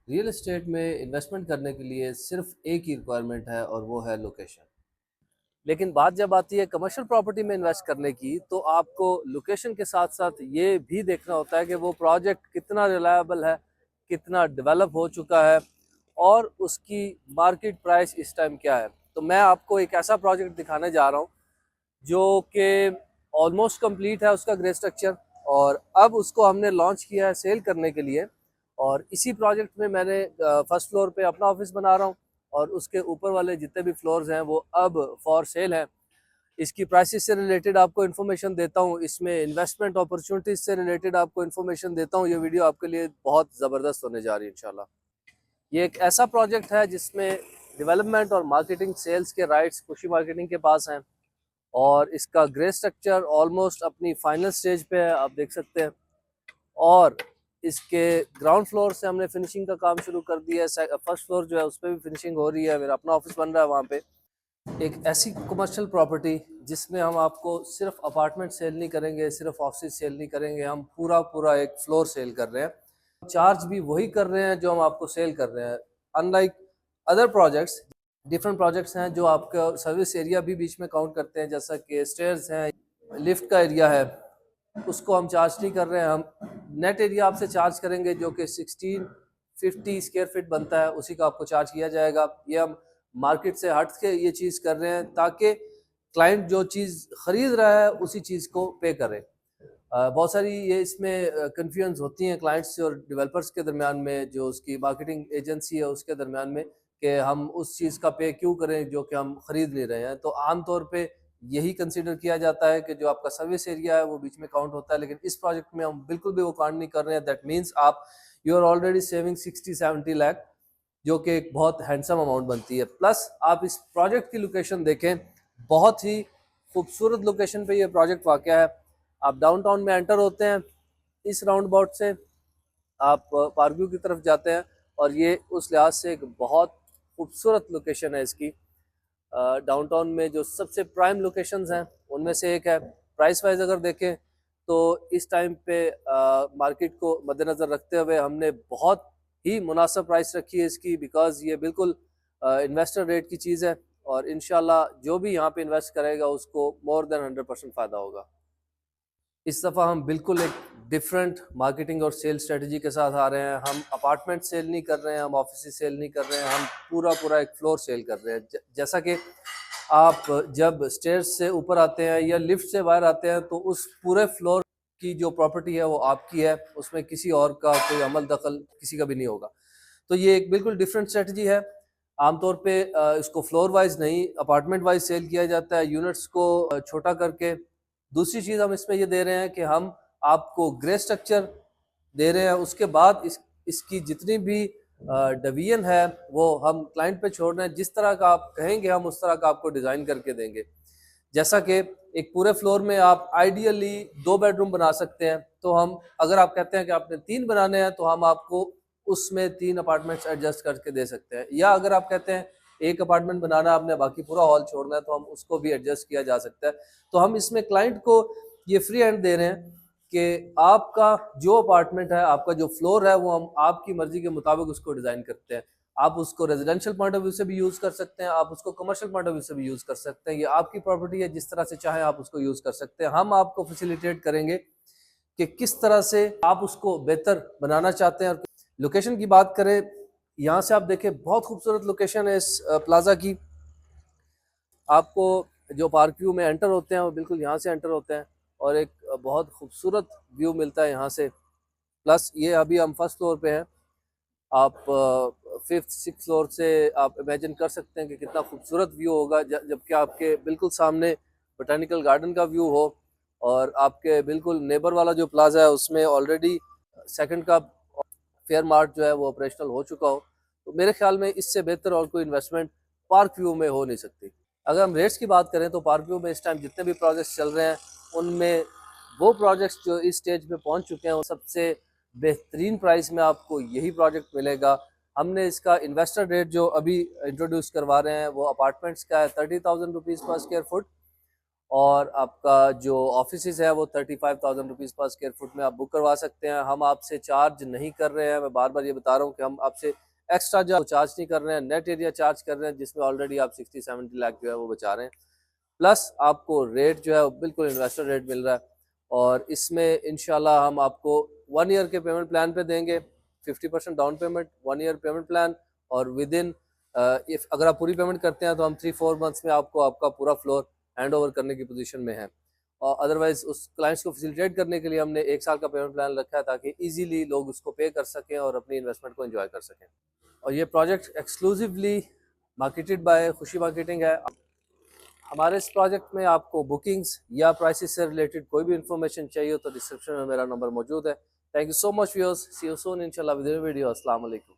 Real estate में investment करने के लिए सिर्फ एक ही रिक्वायरमेंट है और वो है लोकेशन। लेकिन बात जब आती है कमर्शियल प्रॉपर्टी में इन्वेस्ट करने की, तो आपको लोकेशन के साथ साथ ये भी देखना होता है कि वो प्रोजेक्ट कितना रिलायबल है, कितना डेवलप हो चुका है और उसकी मार्केट प्राइस इस टाइम क्या है। तो मैं आपको एक ऐसा प्रोजेक्ट दिखाने जा रहा हूँ जो कि ऑलमोस्ट कंप्लीट है उसका ग्रे स्ट्रक्चर, और अब उसको हमने लॉन्च किया है सेल करने के लिए। और इसी प्रोजेक्ट में मैंने फर्स्ट फ्लोर पे अपना ऑफिस बना रहा हूँ और उसके ऊपर वाले जितने भी फ्लोर्स हैं वो अब फॉर सेल हैं। इसकी प्राइसेस से रिलेटेड आपको इन्फॉर्मेशन देता हूँ, इसमें इन्वेस्टमेंट अपॉर्चुनिटीज से रिलेटेड आपको इन्फॉर्मेशन देता हूँ। ये वीडियो आपके लिए बहुत ज़बरदस्त होने जा रही है इंशाल्लाह। ये एक ऐसा प्रोजेक्ट है जिसमें डेवलपमेंट और मार्केटिंग सेल्स के राइट्स खुशी मार्केटिंग के पास हैं, और इसका ग्रे स्ट्रक्चर ऑलमोस्ट अपनी फाइनल स्टेज पे है, आप देख सकते हैं। और इसके ग्राउंड फ्लोर से हमने फिनिशिंग का काम शुरू कर दिया है। फर्स्ट फ्लोर जो है उस पर भी फिनिशिंग हो रही है, मेरा अपना ऑफिस बन रहा है वहाँ पे। एक ऐसी कमर्शियल प्रॉपर्टी जिसमें हम आपको सिर्फ अपार्टमेंट सेल नहीं करेंगे, सिर्फ ऑफिस सेल नहीं करेंगे, हम पूरा पूरा एक फ्लोर सेल कर रहे हैं। चार्ज भी वही कर रहे हैं जो हम आपको सेल कर रहे हैं। Unlike other projects, different projects हैं जो आपका सर्विस एरिया भी बीच में काउंट करते हैं, जैसा कि स्टेयर्स हैं, लिफ्ट का एरिया है, उसको हम चार्ज नहीं कर रहे हैं। हम नेट एरिया आपसे चार्ज करेंगे जो कि 1650 स्क्वायर फीट बनता है, उसी का आपको चार्ज किया जाएगा। ये हम मार्केट से हट के ये चीज़ कर रहे हैं ताकि क्लाइंट जो चीज़ खरीद रहा है उसी चीज़ को पे करे। बहुत सारी ये इसमें कन्फ्यूजन होती हैं क्लाइंट्स और डेवलपर्स के दरमियान में, जो उसकी मार्केटिंग एजेंसी है उसके दरमियान में, कि हम उस चीज़ का पे क्यों करें जो कि हम खरीद नहीं रहे हैं। तो आमतौर पे यही कंसीडर किया जाता है कि जो आपका सर्विस एरिया है वो बीच में काउंट होता है, लेकिन इस प्रोजेक्ट में हम बिल्कुल भी वो काउंट नहीं कर रहे हैं। दैट मीन्स आप you are already saving 60-70 lakh, जो कि एक बहुत हैंडसम अमाउंट बनती है। प्लस आप इस प्रोजेक्ट की लोकेशन देखें, बहुत ही खूबसूरत लोकेशन पे ये प्रोजेक्ट वाक़या है। आप डाउनटाउन में एंटर होते हैं, इस राउंड अबाउट से आप पार्क व्यू की तरफ जाते हैं, और ये उस लिहाज से एक बहुत खूबसूरत लोकेशन है इसकी। डाउनटाउन में जो सबसे प्राइम लोकेशंस हैं उनमें से एक है। प्राइस वाइज अगर देखें तो इस टाइम पे मार्केट को मद्देनज़र रखते हुए हमने बहुत ही मुनासिब प्राइस रखी है इसकी, बिकॉज़ ये बिल्कुल इन्वेस्टर रेट की चीज़ है, और इंशाल्लाह जो भी यहाँ पे इन्वेस्ट करेगा उसको मोर देन 100% फ़ायदा होगा। इस दफ़ा हम बिल्कुल एक डिफरेंट मार्केटिंग और सेल स्ट्रेटजी के साथ आ रहे हैं। हम अपार्टमेंट सेल नहीं कर रहे हैं, हम ऑफिस सेल नहीं कर रहे हैं, हम पूरा पूरा एक फ्लोर सेल कर रहे हैं। जैसा कि आप जब स्टेयर्स से ऊपर आते हैं या लिफ्ट से बाहर आते हैं तो उस पूरे फ्लोर की जो प्रॉपर्टी है वो आपकी है, उसमें किसी और का कोई अमल दखल किसी का भी नहीं होगा। तो ये एक बिल्कुल डिफरेंट स्ट्रेटजी है। आमतौर पे इसको फ्लोर वाइज नहीं, अपार्टमेंट वाइज सेल किया जाता है, यूनिट्स को छोटा करके। दूसरी चीज़ हम इसमें ये दे रहे हैं कि हम आपको ग्रे स्ट्रक्चर दे रहे हैं, उसके बाद इसकी जितनी भी डिवीजन है वो हम क्लाइंट पे छोड़ रहे हैं। जिस तरह का आप कहेंगे हम उस तरह का आपको डिज़ाइन करके देंगे। जैसा कि एक पूरे फ्लोर में आप आइडियली 2 बेडरूम बना सकते हैं, तो हम अगर आप कहते हैं कि आपने 3 बनाने हैं तो हम आपको उसमें 3 अपार्टमेंट्स एडजस्ट करके दे सकते हैं। या अगर आप कहते हैं एक अपार्टमेंट बनाना है, आपने बाकी पूरा हॉल छोड़ना है, तो हम उसको भी एडजस्ट किया जा सकता है। तो हम इसमें क्लाइंट को ये फ्री हैंड दे रहे हैं कि आपका जो अपार्टमेंट है, आपका जो फ्लोर है, वो हम आपकी मर्जी के मुताबिक उसको डिज़ाइन करते हैं। आप उसको रेजिडेंशियल पॉइंट ऑफ व्यू से भी यूज़ कर सकते हैं, आप उसको कमर्शियल पॉइंट ऑफ व्यू से भी यूज़ कर सकते हैं। ये आपकी प्रॉपर्टी है, जिस तरह से चाहें आप उसको यूज़ कर सकते हैं। हम आपको फैसिलिटेट करेंगे कि किस तरह से आप उसको बेहतर बनाना चाहते हैं। और लोकेशन की बात करें, यहाँ से आप देखें बहुत खूबसूरत लोकेशन है इस प्लाजा की। आपको जो पार्क व्यू में एंटर होते हैं वो बिल्कुल यहाँ से एंटर होते हैं, और एक बहुत खूबसूरत व्यू मिलता है यहाँ से। प्लस ये अभी हम फर्स्ट फ्लोर पे हैं, आप फिफ्थ सिक्स फ्लोर से आप इमेजिन कर सकते हैं कि कितना खूबसूरत व्यू होगा जबकि आपके बिल्कुल सामने बोटानिकल गार्डन का व्यू हो, और आपके बिल्कुल नेबर वाला जो प्लाजा है उसमें ऑलरेडी सेकंड का फेयर मार्ट जो है वो ऑपरेशनल हो चुका हो। तो मेरे ख्याल में इससे बेहतर और कोई इन्वेस्टमेंट पार्क व्यू में हो नहीं सकती। अगर हम रेट्स की बात करें तो पार्क व्यू में इस टाइम जितने भी प्रोजेक्ट्स चल रहे हैं उनमें वो प्रोजेक्ट्स जो इस स्टेज पे पहुंच चुके हैं वो सबसे बेहतरीन प्राइस में आपको यही प्रोजेक्ट मिलेगा। हमने इसका इन्वेस्टर रेट जो अभी इंट्रोड्यूस करवा रहे हैं वो अपार्टमेंट्स का है 30,000 रुपीज़ पर स्क्वायर फुट, और आपका जो ऑफिस है वो 35,000 रुपीज़ पर स्क्वायर फुट में आप बुक करवा सकते हैं। हम आपसे चार्ज नहीं कर रहे हैं, मैं बार बार ये बता रहा हूँ कि हम आपसे एक्स्ट्रा जो चार्ज नहीं कर रहे हैं, नेट एरिया चार्ज कर रहे हैं जिसमें ऑलरेडी आप 60-70 लाख जो है वो बचा रहे हैं। प्लस आपको रेट जो है बिल्कुल इन्वेस्टर रेट मिल रहा है और इसमें इंशाल्लाह हम आपको 1 ईयर के पेमेंट प्लान पे देंगे, 50% down payment, 1 year payment plan, और विद इन इफ अगर आप पूरी पेमेंट करते हैं तो हम 3-4 मंथ्स में आपको आपका पूरा फ्लोर हैंड ओवर करने की पोजीशन में है। और अदरवाइज उस क्लाइंट्स को फैसिलिटेट करने के लिए हमने 1 साल का पेमेंट प्लान रखा है ताकि इजीली लोग उसको पे कर सकें और अपनी इन्वेस्टमेंट को एंजॉय कर सकें। और ये प्रोजेक्ट एक्सक्लूसिवली मार्केटेड बाय खुशी मार्केटिंग है। हमारे इस प्रोजेक्ट में आपको बुकिंग्स या प्राइसेस से रिलेटेड कोई भी इन्फॉर्मेशन चाहिए हो तो डिस्क्रिप्शन में मेरा नंबर मौजूद है। Thank you so much viewers, see you soon इंशाल्लाह विद अ वीडियो। अस्सलाम वालेकुम।